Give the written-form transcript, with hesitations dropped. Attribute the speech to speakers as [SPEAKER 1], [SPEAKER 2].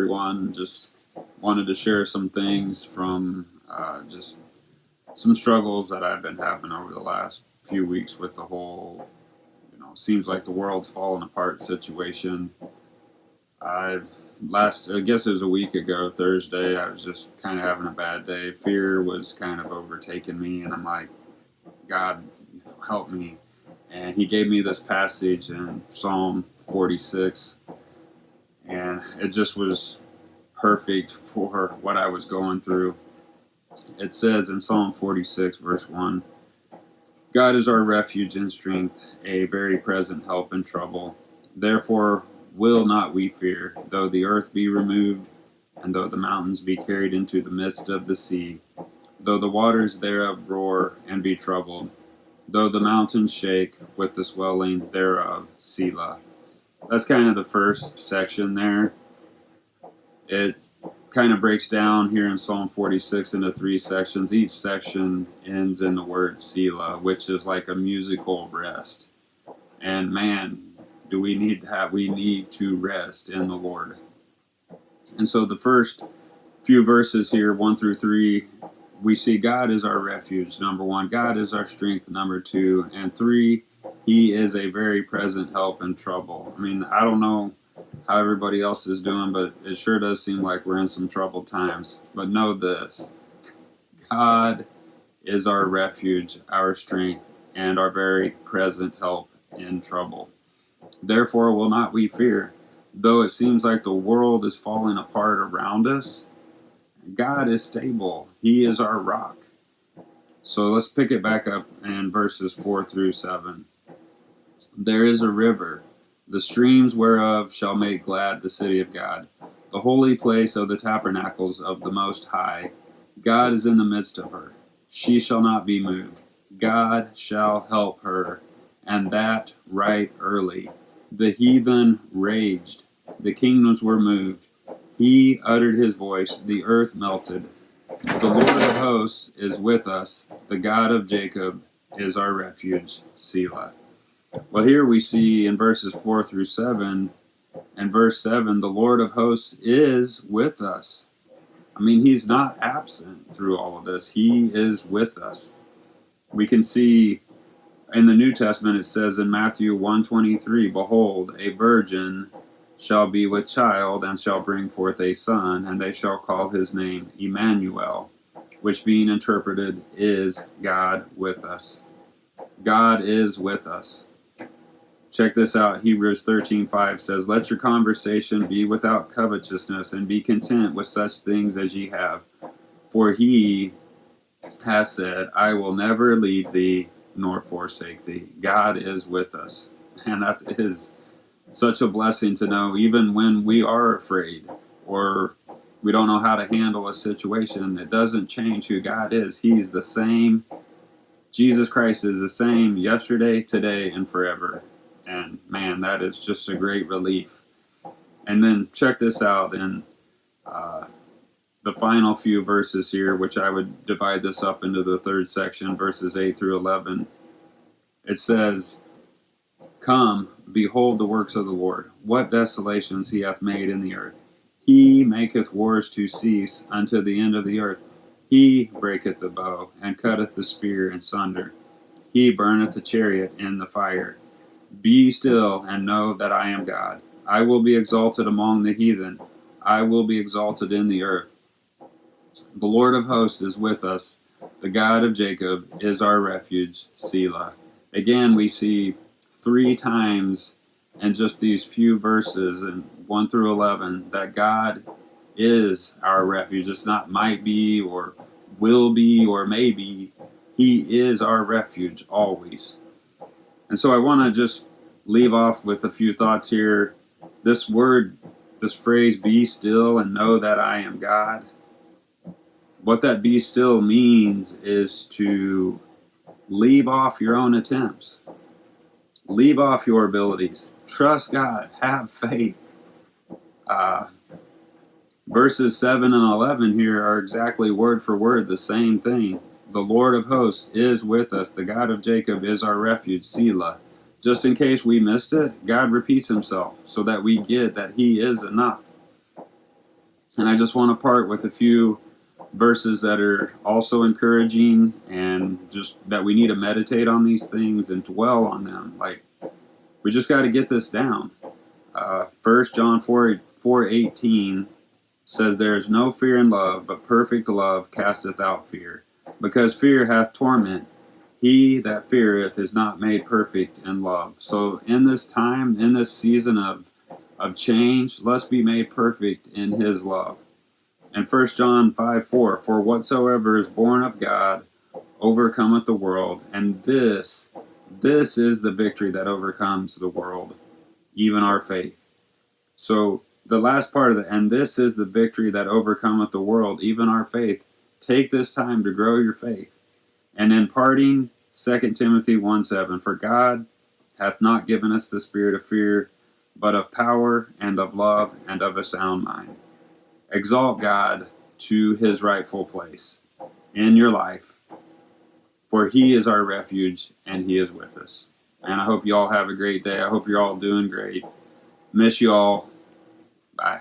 [SPEAKER 1] everyone. Just wanted to share some things from just some struggles that I've been having over the last few weeks with the whole, seems like the world's falling apart situation. I I guess it was a week ago, Thursday, I was just kind of having a bad day. Fear was kind of overtaking me, and I'm like, God, help me. And he gave me this passage in Psalm 46, and it just was perfect for what I was going through. It says in Psalm 46, verse 1, God is our refuge and strength, a very present help in trouble. Therefore will not we fear, though the earth be removed, and though the mountains be carried into the midst of the sea, though the waters thereof roar and be troubled, though the mountains shake with the swelling thereof. Selah. That's kind of the first section there. It kind of breaks down here in Psalm 46 into three sections. Each section ends in the word Selah, which is like a musical rest. And man, do we need that? We need to rest in the Lord. And so the first few verses here, 1 through 3, we see God is our refuge, number 1. God is our strength, number 2. And 3, he is a very present help in trouble. I mean, I don't know how everybody else is doing, but it sure does seem like we're in some troubled times. But know this, God is our refuge, our strength, and our very present help in trouble. Therefore will not we fear, though it seems like the world is falling apart around us. God is stable. He is our rock. So let's pick it back up in verses 4 through 7. There is a river, the streams whereof shall make glad the city of God, the holy place of the tabernacles of the Most High. God is in the midst of her. She shall not be moved. God shall help her, and that right early. The heathen raged. The kingdoms were moved. He uttered his voice. The earth melted. The Lord of hosts is with us. The God of Jacob is our refuge. Selah. Well, here we see in verses 4 through 7, and verse 7, the Lord of hosts is with us. I mean, he's not absent through all of this. He is with us. We can see in the New Testament, it says in Matthew 1:23, behold, a virgin shall be with child, and shall bring forth a son, and they shall call his name Emmanuel, which being interpreted is God with us. God is with us. Check this out. Hebrews 13:5 says, let your conversation be without covetousness, and be content with such things as ye have. For he has said, I will never leave thee nor forsake thee. God is with us. And that is such a blessing to know, even when we are afraid or we don't know how to handle a situation. It doesn't change who God is. He's the same. Jesus Christ is the same yesterday, today, and forever. And man, that is just a great relief. And then check this out in the final few verses here, which I would divide this up into the third section, verses 8 through 11. It says, come, behold the works of the Lord, what desolations he hath made in the earth. He maketh wars to cease unto the end of the earth. He breaketh the bow, and cutteth the spear in sunder. He burneth the chariot in the fire. Be still, and know that I am God. I will be exalted among the heathen. I will be exalted in the earth. The Lord of hosts is with us. The God of Jacob is our refuge. Selah. Again, we see 3 times in just these few verses, in 1 through 11, that God is our refuge. It's not might be or will be or maybe. He is our refuge always. And so I want to just leave off with a few thoughts here. This phrase, be still and know that I am God. What that be still means is to leave off your own attempts. Leave off your abilities. Trust God. Have faith. Verses 7 and 11 here are exactly word for word the same thing. The Lord of hosts is with us. The God of Jacob is our refuge. Selah. Just in case we missed it, God repeats himself so that we get that he is enough. And I just want to part with a few verses that are also encouraging, and just that we need to meditate on these things and dwell on them. Like, we just got to get this down. 1 John 4:18 says, "There is no fear in love, but perfect love casteth out fear. Because fear hath torment. He that feareth is not made perfect in love." So in this time, in this season of change, let's be made perfect in his love. And 1 John 5:4, "For whatsoever is born of God overcometh the world, and this is the victory that overcomes the world, even our faith." So the last part of it, "and this is the victory that overcometh the world, even our faith." Take this time to grow your faith. And in parting, 2 Timothy 1:7, "For God hath not given us the spirit of fear, but of power and of love and of a sound mind." Exalt God to his rightful place in your life, for he is our refuge and he is with us. And I hope you all have a great day. I hope you're all doing great. Miss you all. Bye.